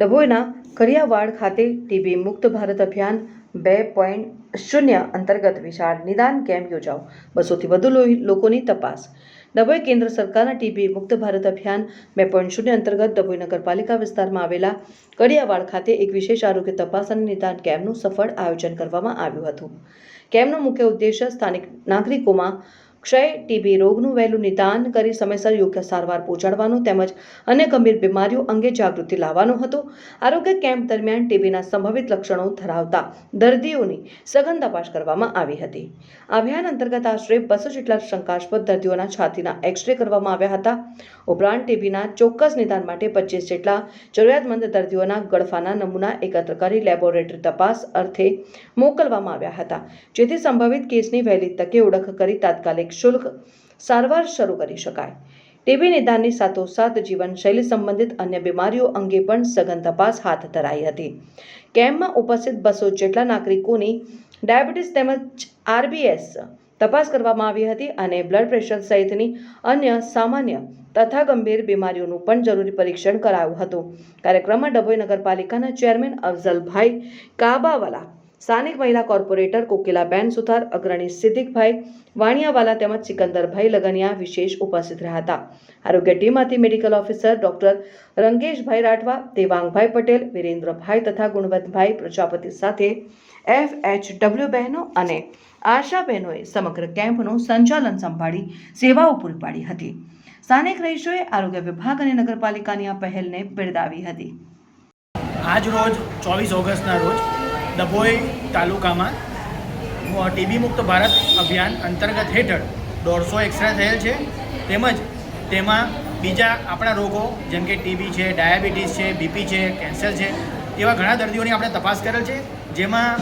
ડભોઈના કરિયાવાડ ખાતે ટીબી મુક્ત ભારત અભિયાન 2.0 અંતર્ગત વિશાળ નિદાન કેમ્પ યોજાયો. 200થી વધુ લોકોની તપાસ. ડભોઈ કેન્દ્ર સરકારના ટીબી મુક્ત ભારત અભિયાન 2.0 અંતર્ગત ડભોઈ નગરપાલિકા વિસ્તારમાં આવેલા કરિયાવાડ ખાતે એક વિશેષ આરોગ્ય તપાસ અને નિદાન કેમ્પનું સફળ આયોજન કરવામાં આવ્યું હતું. કેમ્પનો મુખ્ય ઉદ્દેશ્ય સ્થાનિક નાગરિકોમાં ક્ષય ટીબી રોગનું વહેલું નિદાન કરી સમયસર યોગ્ય સારવાર પહોંચાડવાનું તેમજ અન્ય ગંભીર બીમારીઓ અંગે જાગૃતિ લાવવાનો હતો. આરોગ્ય કેમ્પ દરમિયાન ટીબીના સંભવિત લક્ષણો ધરાવતા દર્દીઓની સઘન તપાસ કરવામાં આવી હતી. આ અભિયાન અંતર્ગત આશરે 200 જેટલા શંકાસ્પદ દર્દીઓના છાતીના એક્સ-રે કરવામાં આવ્યા હતા. ઉપરાંત ટીબીના ચોક્કસ નિદાન માટે 25 જેટલા જરૂરિયાતમંદ દર્દીઓના ગળફાના નમૂના એકત્ર કરી લેબોરેટરી તપાસ અર્થે મોકલવામાં આવ્યા હતા, જેથી સંભવિત કેસની વહેલી તકે ઓળખ કરી તાત્કાલિક શુલ્ક સારવાર શરૂ કરી શકાય. ટીબી નિદાનની સાથોસાથ જીવનશૈલી સંબંધિત અન્ય બીમારીઓ અંગે પણ સઘન તપાસ હાથ ધરાઈ હતી. કેમ્પમાં ઉપસ્થિત 200 જેટલા નાગરિકોની ડાયાબિટીસ તેમજ આરબીએસ તપાસ કરવામાં આવી હતી અને બ્લડ પ્રેશર સહિતની અન્ય સામાન્ય તથા ગંભીર બીમારીઓનું પણ જરૂરી પરીક્ષણ કરાયું હતું. કાર્યક્રમમાં ડભોઈ નગરપાલિકાના ચેરમેન અફઝલભાઈ કાબાવાલા, સ્થાનિક મહિલા કોર્પોરેટર કોકિલાબેન સુથાર, અગ્રણી સિદ્દીકભાઈ વાણિયાવાલા તેમજ સિકંદરભાઈ લગનિયા વિશેષ ઉપસ્થિત રહ્યા હતા. આરોગ્ય ટીમમાંથી medical officer doctor રંગેશભાઈ Rathwa, Devangbhai Patel, Virendrabhai તથા ગુણવંતભાઈ પ્રજાપતિ સાથે FHW બહેનો અને આશા બહેનોએ સમગ્ર કેમ્પનું સંચાલન સંભાળી સેવાઓ પૂરી પાડી હતી. સ્થાનિક રહીશોએ આરોગ્ય વિભાગ અને નગરપાલિકાની આ પહેલને બિરદાવી હતી. આજ રોજ 24 ઓગસ્ટના રોજ ડભોઈ તાલુકામાં ટીબી મુક્ત ભારત અભિયાન અંતર્ગત હેઠળ 150 એક્સરે થયેલ છે. તેમજ તેમાં બીજા આપણા રોગો જેમ કે ટીબી છે, ડાયાબિટીસ છે, બીપી છે, કેન્સર છે, એવા ઘણા દર્દીઓની આપણે તપાસ કરેલ છે. જેમાં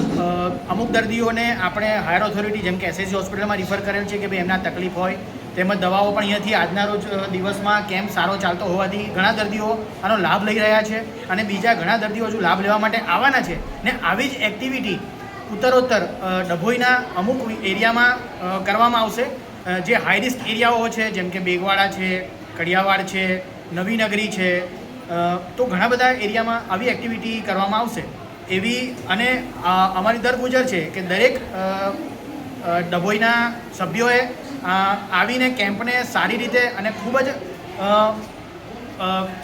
અમુક દર્દીઓને આપણે હાયર ઓથોરિટી જેમ કે SSG હોસ્પિટલમાં રિફર કરેલ છે કે ભાઈ એમના તકલીફ હોય, તેમજ દવાઓ પણ અહીંયાથી આજના રોજ દિવસમાં કેમ્પ સારો ચાલતો હોવાથી ઘણા દર્દીઓ આનો લાભ લઈ રહ્યા છે અને બીજા ઘણા દર્દીઓ હજુ લાભ લેવા માટે આવવાના છે. ને આવી જ એક્ટિવિટી ઉત્તરોત્તર ડભોઈના અમુક એરિયામાં કરવામાં આવશે. જે હાઈ રિસ્ક એરિયાઓ છે જેમ કે બેગવાડા છે, કડિયાવાડ છે, નવીનગરી છે, તો ઘણા બધા એરિયામાં આવી એક્ટિવિટી કરવામાં આવશે એવી અને અમારી દરગુજર છે કે દરેક ડભોઈના સભ્યોએ આવીને કેમ્પને સારી રીતે અને ખૂબ જ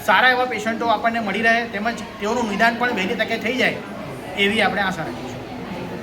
સારા એવા પેશન્ટો આપણને મળી રહે તેમજ તેઓનું નિદાન પણ વહેલી તકે થઈ જાય એવી આપણે આશા રાખીશું.